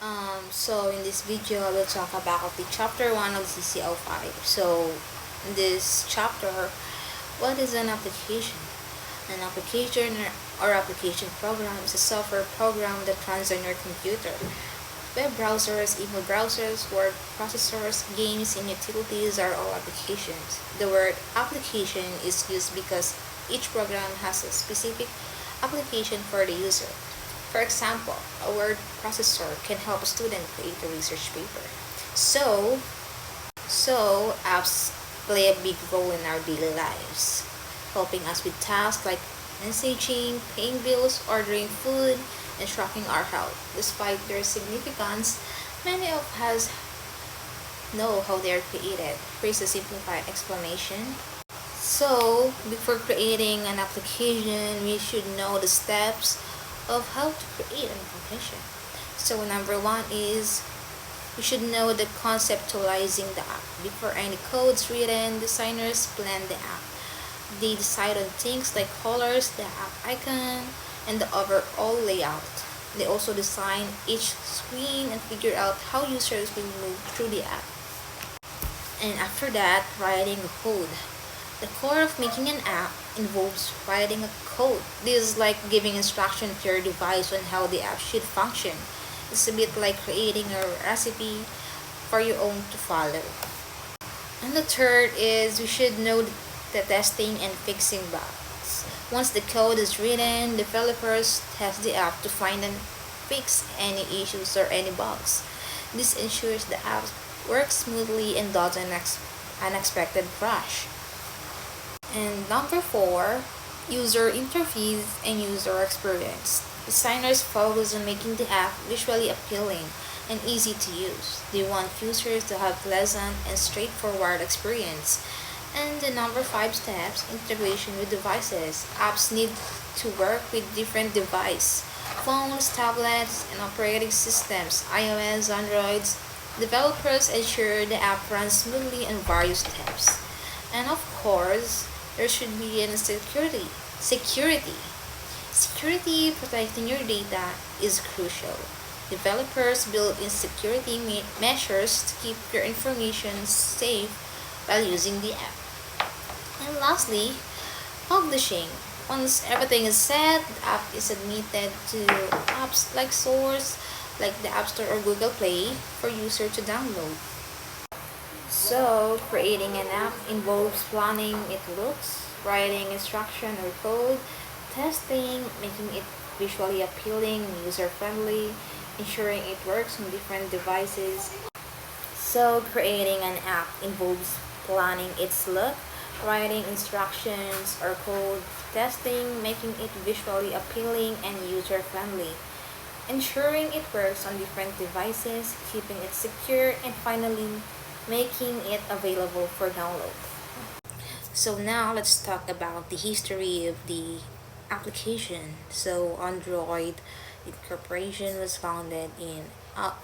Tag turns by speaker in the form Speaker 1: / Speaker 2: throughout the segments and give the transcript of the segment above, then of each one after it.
Speaker 1: So in this video, I will talk about the chapter 1 of CC05. So in this chapter, what is an application? An application or application program is a software program that runs on your computer. Web browsers, email browsers, word processors, games, and utilities are all applications. The word application is used because each program has a specific application for the user. For example, a word processor can help a student create a research paper. So apps play a big role in our daily lives, helping us with tasks like messaging, paying bills, ordering food, and tracking our health. Despite their significance, many of us know how they are created. Here's a simplified explanation. So, before creating an application, we should know the steps of how to create an application. So, number one is we should know the conceptualizing the app. Before any code's written, designers plan the app. They decide on things like colors, the app icon, and the overall layout. They also design each screen and figure out how users will move through the app. And after that, writing a code. The core of making an app involves writing a code. This is like giving instruction to your device on how the app should function. It's a bit like creating a recipe for your own to follow. And the third is we should know the testing and fixing bugs. Once the code is written, developers test the app to find and fix any issues or any bugs. This ensures the app works smoothly and doesn't unexpected crash. And number four, user interface and user experience. Designers focus on making the app visually appealing and easy to use. They want users to have pleasant and straightforward experience. And the number five steps, integration with devices. Apps need to work with different devices, phones, tablets, and operating systems, iOS, Androids. Developers ensure the app runs smoothly on various steps. And of course, there should be an Security protecting your data is crucial. Developers build in security measures to keep your information safe while using the app. And lastly, publishing. Once everything is set, the app is submitted to apps like Source, like the App Store or Google Play for user to download. So, creating an app involves planning its looks, writing instruction or code, testing, making it visually appealing and user-friendly, ensuring it works on different devices. So, creating an app involves planning its look, writing instructions or code, testing, making it visually appealing and user-friendly, ensuring it works on different devices, keeping it secure, and finally, making it available for download. So now let's talk about the history of the application. So Android Incorporation was founded in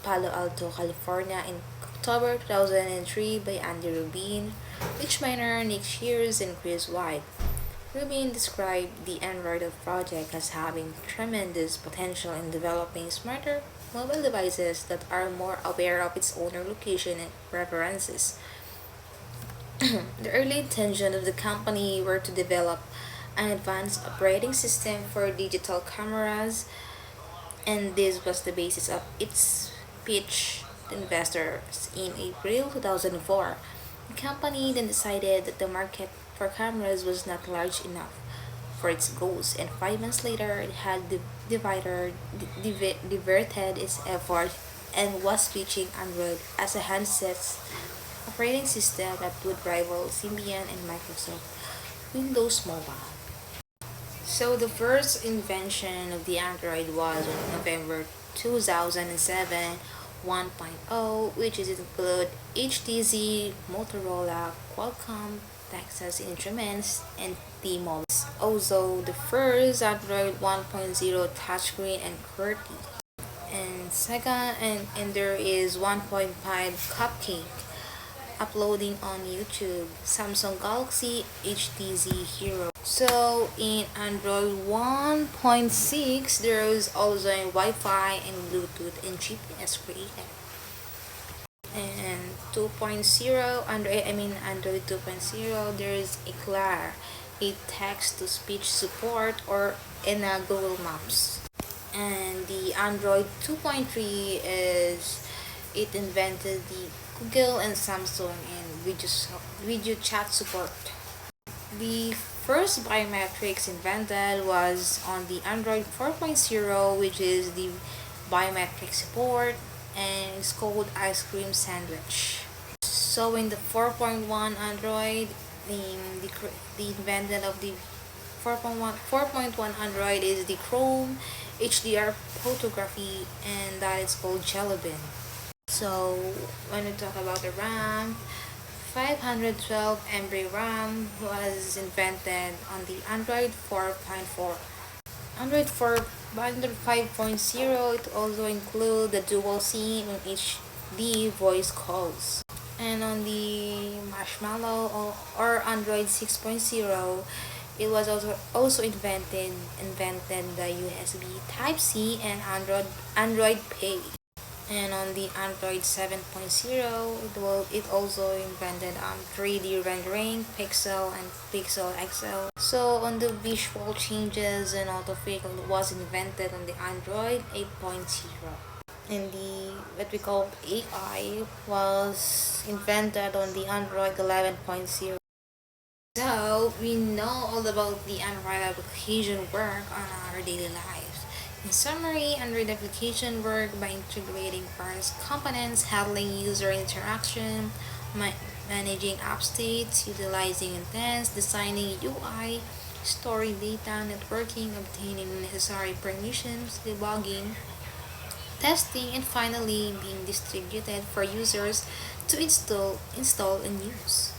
Speaker 1: Palo Alto, California in October 2003 by Andy Rubin, Rich Miner, Nick Shears, and Chris White. Rubin described the Android project as having tremendous potential in developing smarter mobile devices that are more aware of its owner location and preferences. The early intention of the company were to develop an advanced operating system for digital cameras, and this was the basis of its pitch to investors in April 2004. The company then decided that the market for cameras was not large enough for its goals, and 5 months later, it had diverted its effort and was switching Android as a handset operating system that would rival Symbian and Microsoft Windows Mobile. So the first invention of the Android was on November 2007 1.0, which is include HTC, Motorola, Qualcomm, Texas Instruments, and T-Mobile. Also, the first Android 1.0 touchscreen and QWERTY. And second, and there is 1.5 Cupcake. uploading on YouTube. Samsung Galaxy HTZ Hero. So in Android 1.6, there is also a Wi-Fi and Bluetooth and GPS created. And 2.0 Android 2.0, there is a CLAR, a text-to-speech support, or in a Google Maps. And the Android 2.3 is it invented the Google and Samsung and video chat support. The first biometrics invented was on the Android 4.0, which is the biometric support, and it's called ice cream sandwich. So in the 4.1 Android, the invention of the 4.1 Android is the Chrome HDR photography, and that is called Jelly Bean. So when we talk about the RAM, 512 MB RAM was invented on the Android 4.4. Android 4 Android 5.0, it also include the dual SIM and HD voice calls. And on the Marshmallow or Android 6.0, it was also invented the USB Type C and Android Pay. And on the Android 7.0, it also invented 3D rendering, Pixel and Pixel XL. So on the visual changes and autofill was invented on the Android 8.0. And the what we call AI was invented on the Android 11.0. So we know all about the Android application work on our daily lives. In summary, Android application work by integrating various components, handling user interaction, managing app states, utilizing intents, designing UI, storing data, networking, obtaining necessary permissions, debugging, testing, and finally being distributed for users to install and use.